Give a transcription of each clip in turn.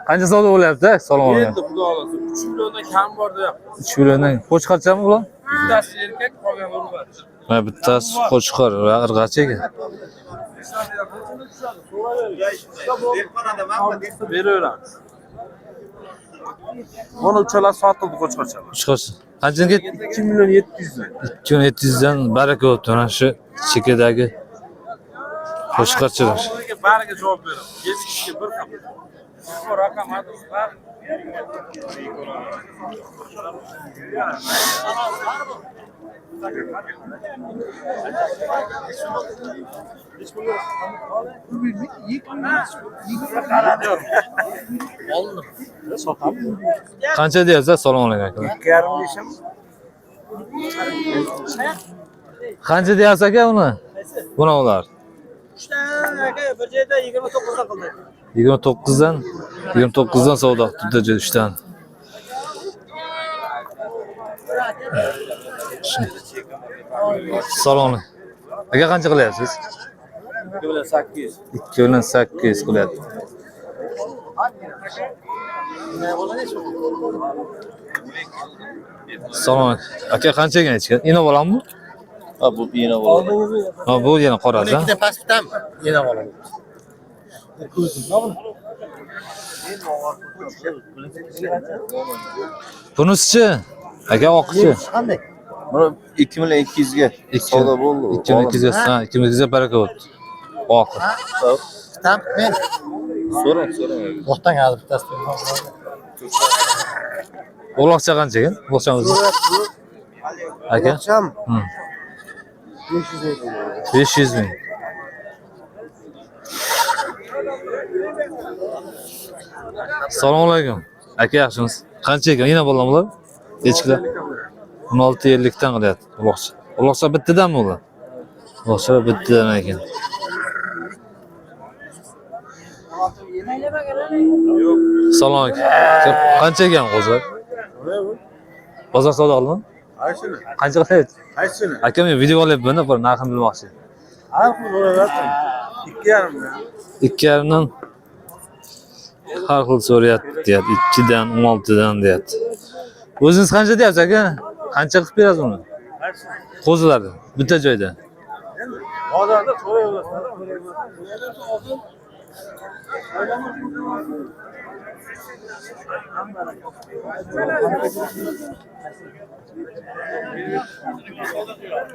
Qancha savdo bo'lyapti? Salom alaykum. Endi xudo xolasa 3 milliondan kam bor-da. 3 milliondan. Qo'chqarchami bular? Bittasi erkak, qolgani urug'lar. Ha, bittasi qo'chqar va irg'achi ekan. Beraveramiz. Mana uchalasi sotildi qo'chqarchalar. Qo'chqarcha. Qanchadan ketdi? 2 million 700 dan. 2700 dan baraka bo'pti. Mana shu chekadagi qo'chqarchalar. Bariga javob beraman. 7 kishiga bir ham. Bu raqam adres var. Qancha deyapsiz? Salom alaykum. 2,5 ishim. Qancha deyapsiz aka uni? Buni ular. 3 tane aka bir joyda 29 dan qildi. 29dan savdo qildi 3 dan. Salom. Aka qancha qilyapsiz? 2,8. 2,8 qilyapti. Salom. Aka qancha ekan ichgan? Ina bolammi? Ha bu yine var. Ha bu yana qorasi. İki de paspam yine var. Bunisi aka oqchi. Qanday? Mana 2 million 200 ga savdo bo'ldi. 2200 ga, ha, 2200 ga baraka bo'ldi. Oq. Tam men so'rang. To'xtang hozir bittasi. Uloqcha qancha ekan? Uloqchamiz. Aka? Cham 500 ming. Assalomu alaykum. Aka yaxshimisiz? Qancha ekan? Yana bo'ladimi bular? Echkilar. 16.50 dan qilyapti uloqcha. Uloqcha bittadanmi ular? Uloqcha bittadan ekan. Assalomu alaykum. Qancha ekan qo'zlar? Bozor savdo qildimi? Qaysini? Qancha qilyapti? Qaysini? Aka men video olyapman-da, bir narxini bilmoqchi. Har xil bo'laveradi. 2,5 dan. 2,5 dan har xil so'rayapti, deyapti. 2 dan 16 dan deyapti. O'zingiz qancha deyapsiz aka? Qancha qilib berasiz uni? Qo'zilarni bitta joyda. Bozorda so'rayverasizlar.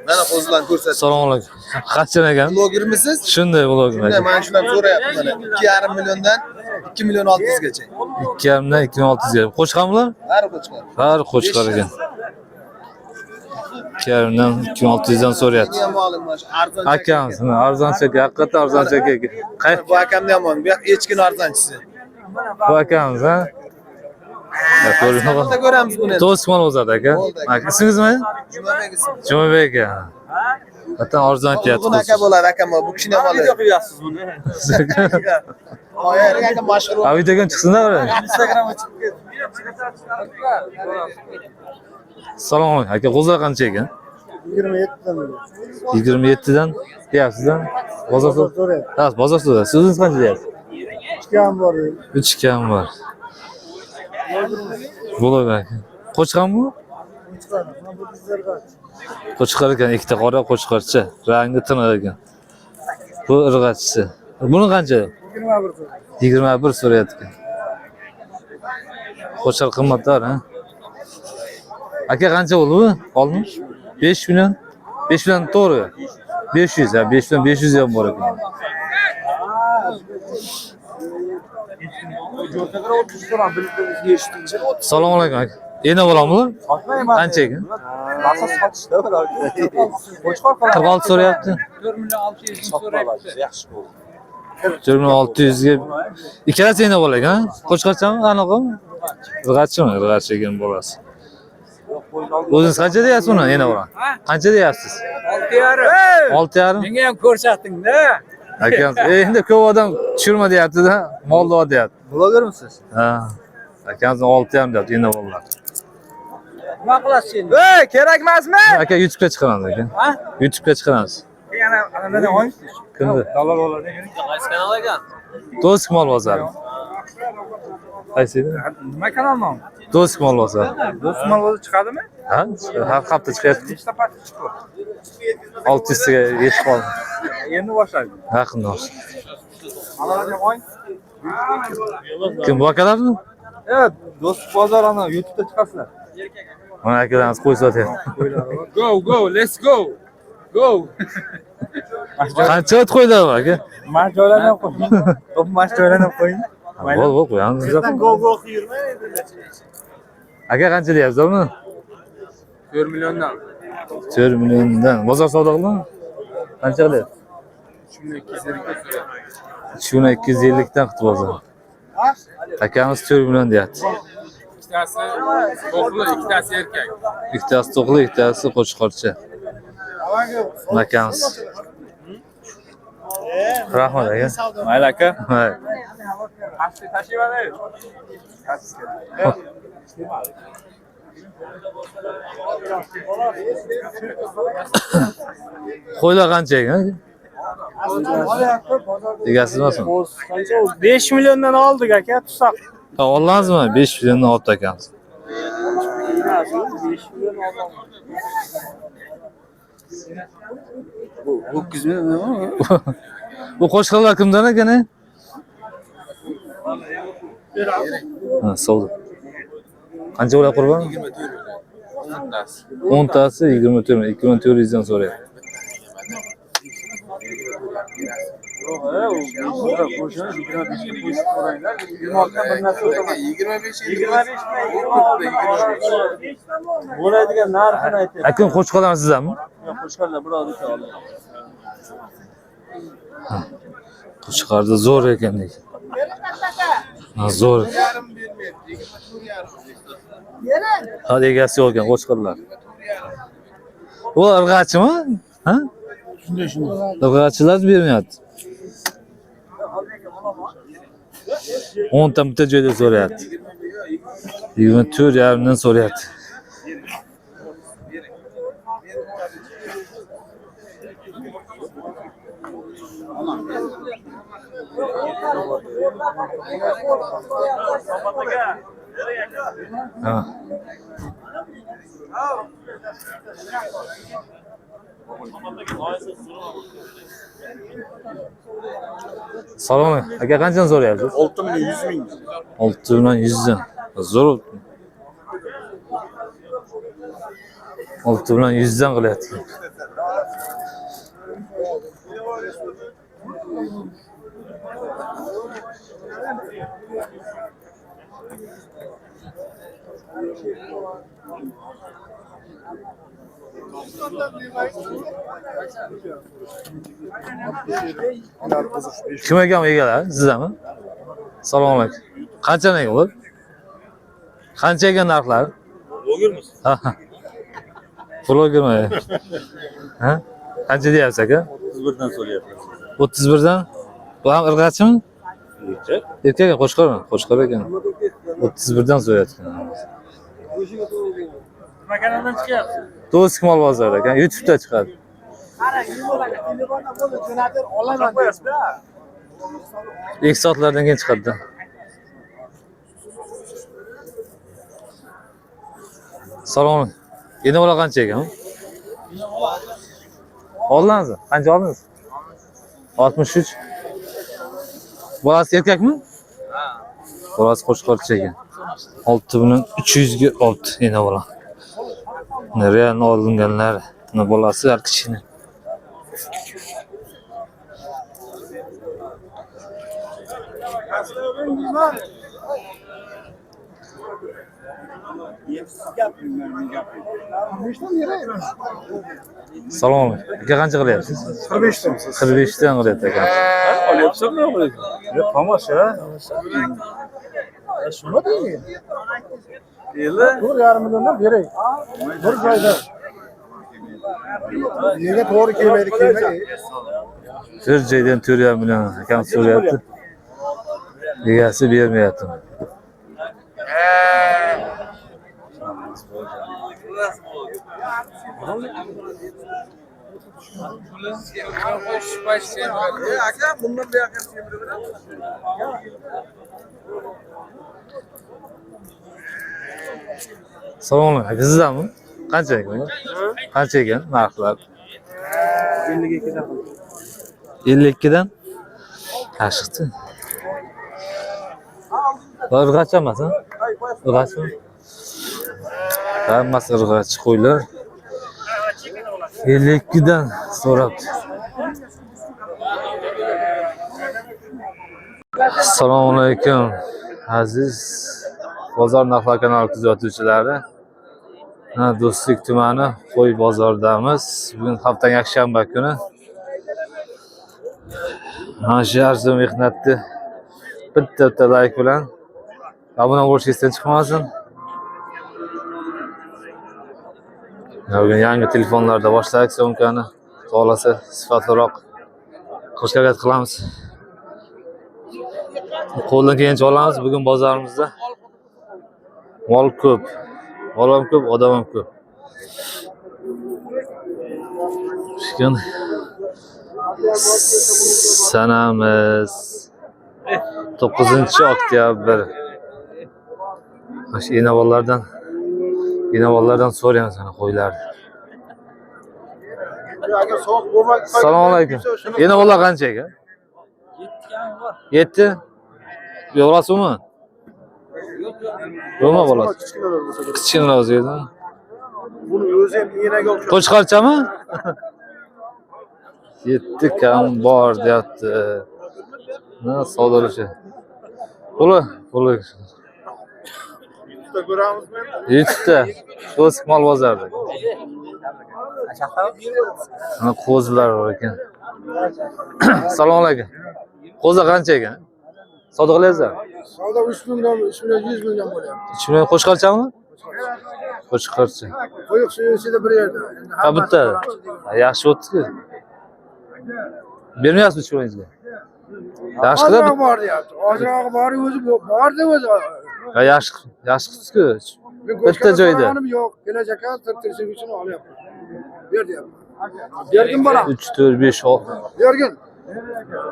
Mana qo'zilarni ko'rsat. Assalomu alaykum. Qancha ekan? Blogermisiz? Shunday blogim Shunday aka. mana shularni so'rayapman mana. 2,5 milliondan 2 million 600 gacha. 2,5 dan 2600 ga. Qo'chqanmilar? Har qo'chqar. Har qo'chqar ekan. 2,5 dan 2600 dan so'rayapti. Ham oling mana shu arzon. Akamiz, arzoncha aka, haqiqatan arzoncha aka. Bu akamni ham oling. Bu yoq echkini arzonchisi. Bu akamiz, ha? Qanday ko'ramiz buni? To'sqon o'zadi aka. Aka ismingiz nima? Jumabek ismi. Jumabek aka. Hatta arzon aytyapti. Ulug'bek aka bo'ladi akam bu kishini ham oling. Qo'yasiz buni. Qo'yar aka mashhur. Ha videoga chiqsinda ular. Instagramga chiqib ketdi. Assalomu alaykum. Aka qo'zlar qancha ekan? 27 dan. 27 dan deyapsiz-da. Bozor so'rayapti. Ha, bozor so'rayapti. Sizingiz qancha deyapsiz? 2 ham bor. 3 kam bor. Bo'ladi aka. Qo'chqan bu? Qo'chqar ekan, ikkita qora qo'chqarcha. Rangi tiniq ekan. Bu irg'achisi. Buni qancha? 21 so'rayapti ekan. Qo'chqar qimmatlar, ha? Aka qancha bo'ldi bu? Oldin 5 million. 5 million to'g'ri. 500, ha, 5 million 500 ham bor ekan. Assalomu alaykum aka. Endi bo'lamizmi? Qancha ekan? Maqsad sotishda ular. 46 so'rayapti. 4 million 600 ming so'rayapti. Yaxshi bo'ldi. 4600 ga. Ikkalasi endi bo'lar ekan. Qo'chqarchami? Aniqmi? Irg'achimi? Irg'ach ekan bo'lasi. O'zingiz qancha deyapsiz uni? Endi bo'lar. Qancha deyapsiz? 6,5. 6,5. Menga ham ko'rsating-da. Akamiz, endi ko'p odam tushirma deyapti-da, molda deyapti. Blogermisiz? Ha. Akamiz 6,5 deyapti, endi bo'ladi. Nima qilasiz endi? Kerak emasmi? Aka YouTube'ga chiqaramiz aka. Ha? YouTube'ga chiqaramiz. Yana anandan oy. Kimdi? Dalal olardan yuring. Qaysi kanal ekan? Do'st mol bozori. Qaysi edi? Nima kanal nomi? Do'st mol bozori. Do'stman o'zi chiqadimi? Ha? Har hafta chiqyapti. Nechta paket chiqdi? 600 ga yetib qoldi. Endi boshladi. Yaqinda boshladi. Anandan oy. Kim bu akalarmi? Evet, do'st bozor ana YouTube'da chiqasizlar. Mana akalarimiz qo'y sotyapti. Go, let's go. Go. Qancha o't qo'ydilar aka? Mana joylarni ham qo'ying. Top mana joylarni ham qo'ying. Bo'l, qo'yamiz. Go yurmay endi. Aka qancha deyapsiz buni? 4 milliondan. 4 milliondan. Bozor savdo qildingmi? Qancha qilyapti? Shunday 250 Shuni 250 dan qilib bozor. Akamiz 4 million deyapti. ikkitasi to'qli, ikkitasi erkak. Ikkitasi to'qli, ikkitasi qo'chqorcha. Akamiz. Rahmat aka. Mayli aka. Hay. Tashiyveradi. Qo'ylar qancha ekan? Egasiz emasmi? 5 milliondan oldik aka, tutsak. Ha, olamizmi? 5 milliondan olibdi akamiz. 5 million oldim. Bu 9 million. Bu qo'shqorlar kimdan ekan? Ha, savdo. Qancha bo'lar qurbon? 10 tasi 24 ming. 2400 dan so'rayapti. Bo'ladigan narxini ayting. Akim qo'shqorlar sizlarmi? Qo'shqorlar birovniki oldi. Qo'shqorda zo'r ekan lekin. Ha, zo'r. Hadi egasi yo'q ekan qo'shqorlar. Bu irg'achimi? Ha? Shunday. Irg'achilar bermayapti. 10 ta bitta joyda so'rayapti. 24,5 dan so'rayapti. Ha. Salom. Aka qanchadan so'rayapsiz? 6 million 100 ming. 6 bilan 100 dan. Zo'r olibdi. 6 bilan 100 dan qilyapti. Kim ekan egalar? Sizlarmi? Assalomu alaykum. Qanchadan ekan bu? Qancha ekan narxlari? Blogermiz. Ha. Blogermi? Ha? Qancha deyapsiz aka? 31 dan so'rayapmiz. 31 dan. Bu ham irg'achimi? Erkak. Erkak qo'shqormi? Qo'shqor ekan. 31 dan so'rayapti. Nima kanaldan chiqyapsiz? Do'st mol bozori ekan. YouTube'da chiqadi. İlk soatlardan keyin chiqadi. Salom. Endi bola qancha ekan? Oldingizmi? Qancha oldingiz? 63. Bolasi erkakmi? Ha. Bolasi qo'shqorcha ekan. 6 bilan 300 ga oldi endi bola. Real olinganlar. Bolasi har kichkina. Salom. Aka qancha qilyapsiz? 45 dan. 45 dan qilyapti aka. Olyapsan nima qilyapsan? Yo'q, tomosha. Shuni deydi. Endi 4,5 milliondan beray. Bir joyda. Nega to'g'ri kelmaydi, kelmaydi. Bir joydan 4,5 million akam so'rayapti. Egasi bermayapti. Aka bundan bir aka semirdilar. Assalomu alaykum. Sizlarmi? Qancha ekan? Qancha ekan narxlar? 52 dan. Yaxshi. Irg'ach emas, ha? Irg'achmi? Hammasi irg'ach qo'ylar. 52 dan so'rabdi. Assalomu alaykum aziz bozor narxlar kanali kuzatuvchilari. Do'stlik tumani Qo'y bozoridamiz. Bugun haftaning yakshanba kuni. Mana shu arzon mehnatni bitta like bilan obuna bo'lish esdan chiqmasin. Bugun yangi telefonlarda boshladik syomkani. Xohlasa sifatliroq qilishga harakat qilamiz. Qo'ldan kelgancha olamiz. Bugun bozorimizda mol ko'p, mol ham ko'p, odam ham ko'p. Bugun sanamiz 9-oktyabr. Mana inavollardan so'raymiz ana qo'ylar. Assalomu alaykum. Inavollar qancha ekan? 7. Yo'rasimi? Yo'qmi bolasi? Kichkinaroq o'zgaydi. Buni o'zi ham enaga o'xshaydi. Qo'chqarchami? 7 kam bor deyapti. Na savdolashi. Puli. Bitta ko'ramizmi? 7ta. O'z mol bozorda. Ana qo'zilar bor ekan. Assalomu alaykum. Qo'zi qancha ekan? Savdo qilyapsizlar? Savdo 3 mingdan 100 mingdan bo'lyapti. 3 million qo'chqarchami? Qo'chqarcha. Qo'yiq suyunsida bir yerda. Ha bitta. Yaxshi o'tdi-ku. Bermayapsiz 3 millionga. Yaxshi qilib. Ozroq bor deyapti. Ozroq bor o'zi bordi o'zi. Ha yaxshi qilibsiz-ku. Bitta joyda. Yo'q, kelajakka tirtirish uchun olyapman. Ber deyapman. Bergin bolam. 3 4 5 6. Bergin.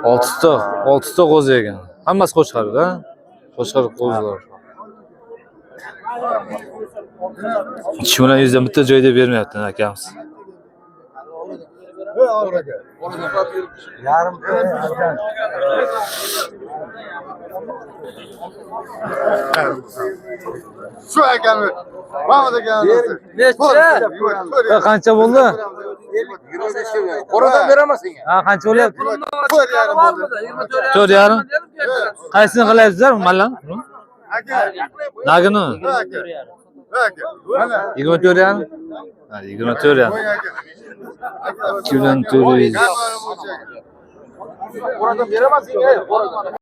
6 ta qo'zi ekan. Hammasi qo'chqar, ha? Qo'chqar qo'zilar. 3 million 100 dan bitta joyda bermayapti akamiz. Yarim Şu ekanmi? Mahmud ekan. Necha? Qancha bo'ldi? Qo'radan beraman senga. Ha, qancha bo'lyapti? 4,5 bo'ldi. 4,5. Qaysini qilyapsizlar, mallan? Aka. Nagini? Aka. Mana 24,5. Ha, 24,5. qo'y aka. 2 million 400. Qo'radan beraman senga.